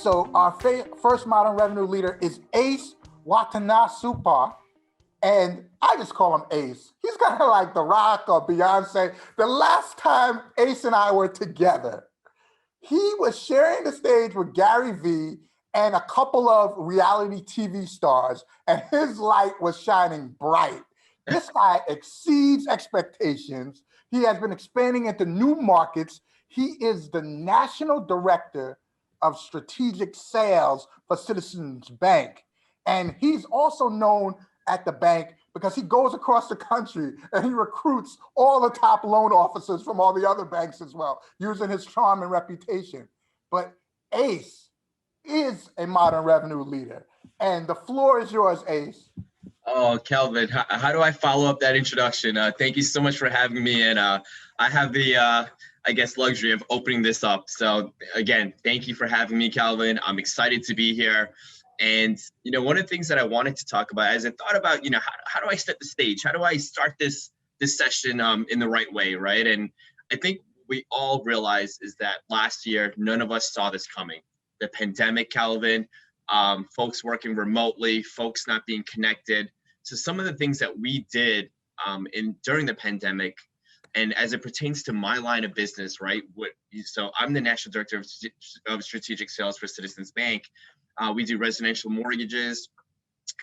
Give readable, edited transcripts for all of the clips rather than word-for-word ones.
So our first modern revenue leader is Ace Watanasuparp. And I just call him Ace. He's kind of like The Rock or Beyonce. The last time Ace and I were together, he was sharing the stage with Gary Vee and a couple of reality TV stars, and his light was shining bright. This guy exceeds expectations. He has been expanding into new markets. He is the national director of strategic sales for Citizens Bank. And he's also known at the bank because he goes across the country and he recruits all the top loan officers from all the other banks as well, using his charm and reputation. But Ace is a modern revenue leader. And the floor is yours, Ace. Oh, Kelvin, how do I follow up that introduction? Thank you so much for having me. And I have the, I guess, luxury of opening this up. So again, thank you for having me, Kelvin. I'm excited to be here. And, one of the things that I wanted to talk about as I thought about, how do I set the stage? How do I start this session in the right way, right? And I think we all realize is that last year, none of us saw this coming. The pandemic, Kelvin, folks working remotely, folks not being connected. So some of the things that we did during the pandemic, and as it pertains to my line of business, right? So I'm the National Director of Strategic Sales for Citizens Bank. We do residential mortgages,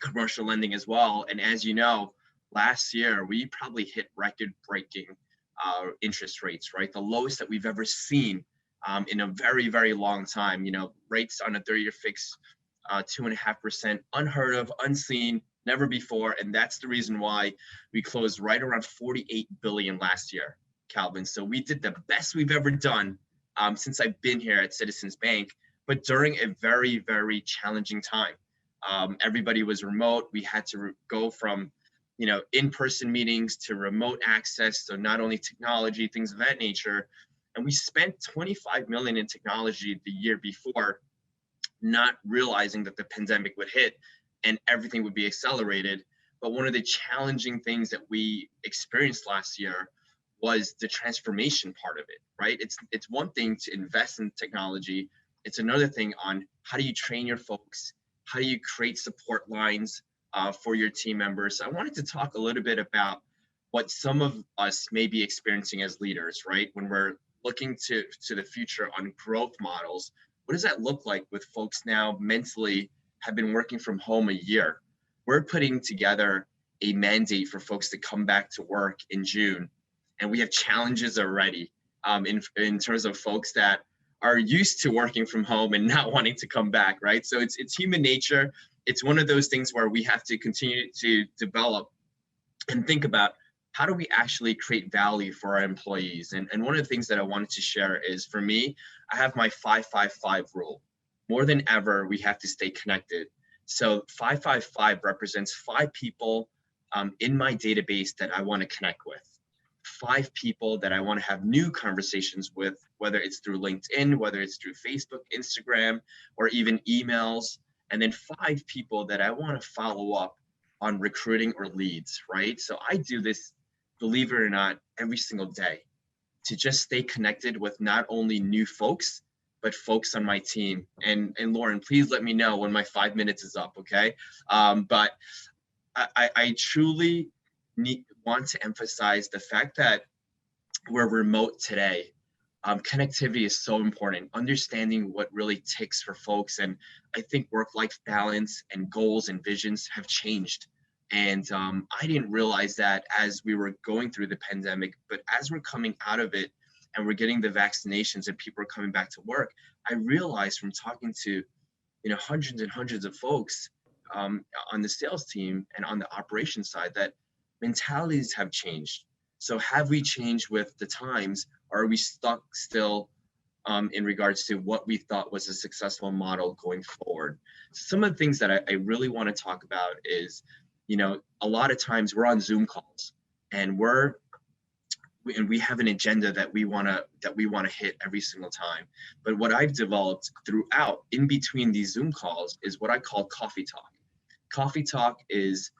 commercial lending as well. And as you know, last year, we probably hit record-breaking interest rates, right? The lowest that we've ever seen in a very, very long time. Rates on a 30-year fix, 2.5%, unheard of, unseen, never before. And that's the reason why we closed right around 48 billion last year, Calvin. So we did the best we've ever done since I've been here at Citizens Bank, but during a very, very challenging time. Everybody was remote. We had to go from, in-person meetings to remote access. So not only technology, things of that nature. And we spent 25 million in technology the year before, not realizing that the pandemic would hit and everything would be accelerated. But one of the challenging things that we experienced last year was the transformation part of it, right? It's one thing to invest in technology. It's another thing on how do you train your folks? How do you create support lines for your team members? So I wanted to talk a little bit about what some of us may be experiencing as leaders, right? When we're looking to the future on growth models, what does that look like with folks now mentally have been working from home a year? We're putting together a mandate for folks to come back to work in June. And we have challenges already in terms of folks that are used to working from home and not wanting to come back, right? So it's human nature. It's one of those things where we have to continue to develop and think about how do we actually create value for our employees? And one of the things that I wanted to share is, for me, I have my 5-5-5 rule. More than ever, we have to stay connected. So 5-5-5 represents 5 people in my database that I want to connect with. 5 people that I want to have new conversations with, whether it's through LinkedIn, whether it's through Facebook, Instagram, or even emails. And then 5 people that I want to follow up on recruiting or leads, right? So I do this, believe it or not, every single day to just stay connected with not only new folks, but folks on my team. And Lauren, please let me know when my 5 minutes is up, okay? But I truly want to emphasize the fact that we're remote today. Connectivity is so important, understanding what really ticks for folks. And I think work-life balance and goals and visions have changed. And I didn't realize that as we were going through the pandemic, but as we're coming out of it and we're getting the vaccinations and people are coming back to work, I realized from talking to hundreds and hundreds of folks on the sales team and on the operations side that mentalities have changed. So have we changed with the times, or are we stuck still in regards to what we thought was a successful model going forward? Some of the things that I really want to talk about is, a lot of times we're on Zoom calls and we have an agenda that we want to hit every single time. But what I've developed throughout, in between these Zoom calls, is what I call coffee talk. Coffee talk is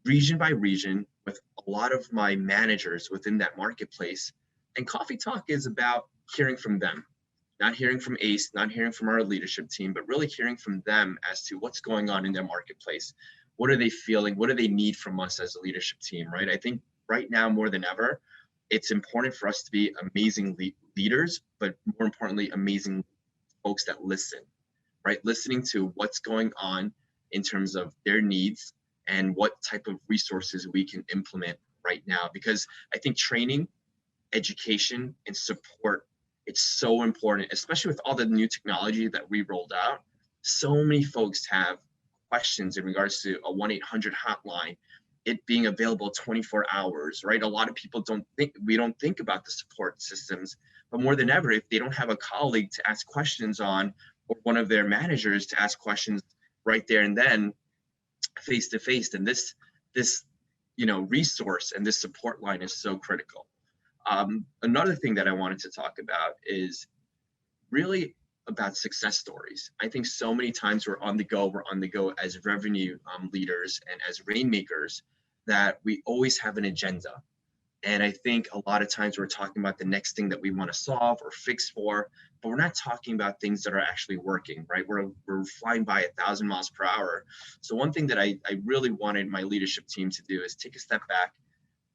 region by region with a lot of my managers within that marketplace. And coffee talk is about hearing from them. not hearing from Ace, not hearing from our leadership team, but really hearing from them as to what's going on in their marketplace. What are they feeling? What do they need from us as a leadership team, right? I think right now more than ever, it's important for us to be amazing leaders, but more importantly, amazing folks that listen, right? Listening to what's going on in terms of their needs and what type of resources we can implement right now. Because I think training, education, and support, it's so important, especially with all the new technology that we rolled out. So many folks have questions in regards to a 1-800 hotline, it being available 24 hours, right? A lot of people we don't think about the support systems, but more than ever, if they don't have a colleague to ask questions on, or one of their managers to ask questions right there and then, face to face, then this resource and this support line is so critical. Another thing that I wanted to talk about is really about success stories. I think so many times we're on the go as revenue leaders and as rainmakers, that we always have an agenda. And I think a lot of times we're talking about the next thing that we want to solve or fix for, but we're not talking about things that are actually working, right? We're flying by 1,000 miles per hour. So one thing that I really wanted my leadership team to do is take a step back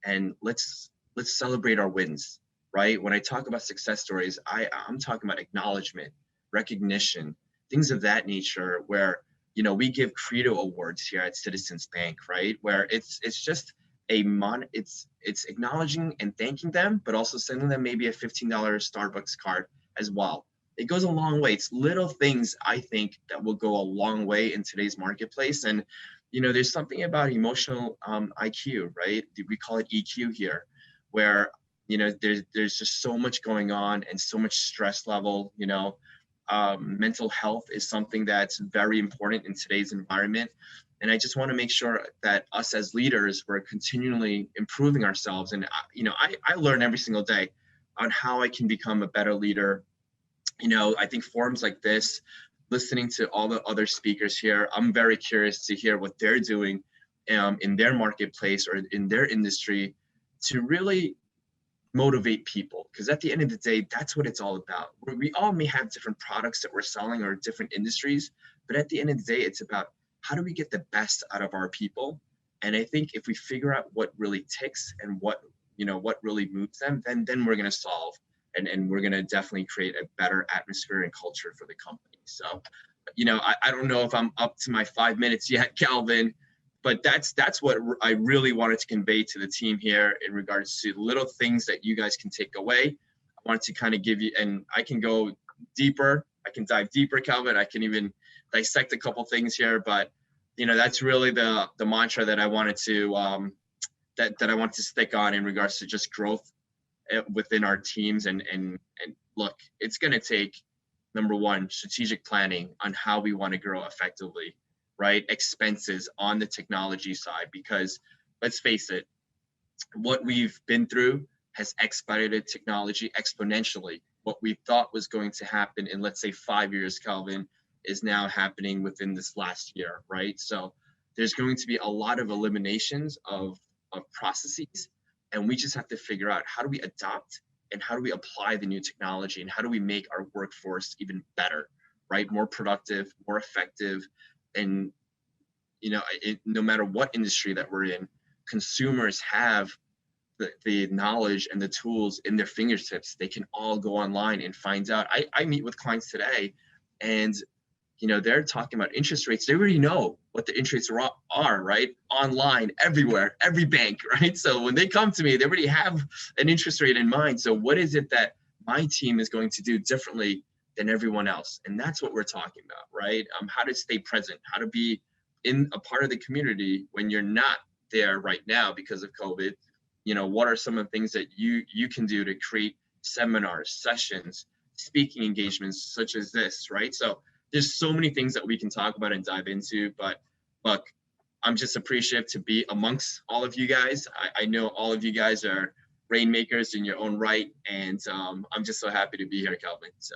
and let's celebrate our wins, right? When I talk about success stories, I'm talking about acknowledgement, recognition, things of that nature, where we give Credo awards here at Citizens Bank, right? Where it's just it's acknowledging and thanking them, but also sending them maybe a $15 Starbucks card as well. It goes a long way. It's little things, I think, that will go a long way in today's marketplace. And there's something about emotional IQ, right? We call it EQ here, where there's just so much going on and so much stress level. Mental health is something that's very important in today's environment. And I just want to make sure that us as leaders, we're continually improving ourselves. And I learn every single day on how I can become a better leader. I think forums like this, listening to all the other speakers here, I'm very curious to hear what they're doing in their marketplace or in their industry to really motivate people. Because at the end of the day, that's what it's all about. We all may have different products that we're selling or different industries, but at the end of the day, it's about how do we get the best out of our people. And I think if we figure out what really ticks and what really moves them, then we're going to solve and we're going to definitely create a better atmosphere and culture for the company. So, I don't know if I'm up to my 5 minutes yet, Calvin, but that's what I really wanted to convey to the team here in regards to little things that you guys can take away. I wanted to kind of give you, and I can go deeper. I can dive deeper, Calvin. I can even dissect a couple things here, but that's really the mantra that I wanted to that I want to stick on in regards to just growth within our teams. And look, it's going to take, number one, strategic planning on how we want to grow effectively, right? Expenses on the technology side, because let's face it, what we've been through has expedited technology exponentially. What we thought was going to happen in, let's say, 5 years, Calvin, is now happening within this last year, right? So there's going to be a lot of eliminations of processes, and we just have to figure out how do we adopt and how do we apply the new technology and how do we make our workforce even better, right? More productive, more effective. And, no matter what industry that we're in, consumers have the knowledge and the tools in their fingertips. They can all go online and find out. I meet with clients today, and they're talking about interest rates. They already know what the interest rates are, right? Online, everywhere, every bank, right? So when they come to me, they already have an interest rate in mind. So what is it that my team is going to do differently than everyone else? And that's what we're talking about, right? How to stay present, how to be in a part of the community when you're not there right now because of COVID. What are some of the things that you can do to create seminars, sessions, speaking engagements such as this, right? So there's so many things that we can talk about and dive into, but look, I'm just appreciative to be amongst all of you guys. I know all of you guys are rainmakers in your own right, and I'm just so happy to be here, Calvin. So